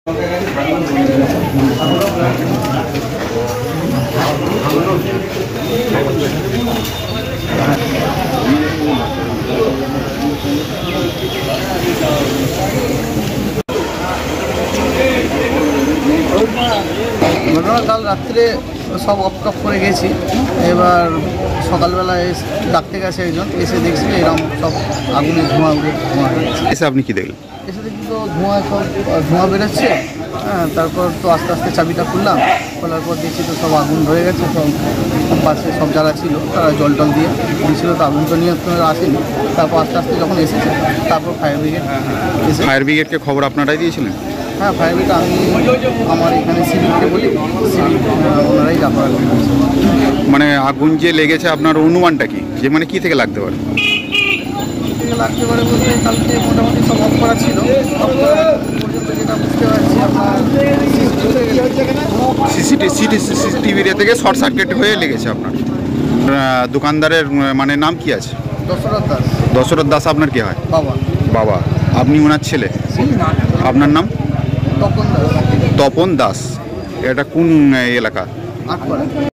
ঘটনা কাল রাত্রে সব অফ টপ করে গেছি। এবার সকালবেলায় ডাকতে গেছে একজন, এসে দেখছি এরকম সব আগুনের ধোঁয়া এসে আপনি কি দেখলেন? এসে দেখি তো ধোঁয়া বেরোচ্ছে। হ্যাঁ, তারপর তো আস্তে আস্তে চাবিটা খুললাম, খোলার পর দেখছি তো সব আগুন ধরে গেছে। সব পাশে সব যারা ছিল তারা জল টল দিয়ে দিয়েছিল, তো আগুন তো নিয়ন্ত্রণে আসেনি। তারপর আস্তে আস্তে যখন এসেছে তারপর ফায়ার ব্রিগেড এসে। ফায়ার ব্রিগেডকে খবর আপনারাই দিয়েছিলেন? হ্যাঁ, ফায়ার ব্রিগেড আমি আমার এখানে সিভিককে বলি, সিভিক ওনারাই ডাকা। মানে আগুন যে লেগেছে আপনার অনুমানটা কি, যে মানে কি থেকে লাগতে পারে? লাগতে পারে বলতে কালকে মোটামুটি সব অফ করা ছিল, অফ করা পর্যন্ত যেটা বুঝতে পারছি আপনার সিসিটিভি থেকে শর্ট সার্কিট হয়ে লেগেছে আপনার। দোকানদারের মানে নাম কি আছে? দশরথ দাস। দশরথ দাস আপনার কি হয়? বাবা। বাবা। আপনি ওনার ছেলে? আপনার নাম? তপন দাস। তপন দাস। এটা কোন এলাকা? আটপাড়া।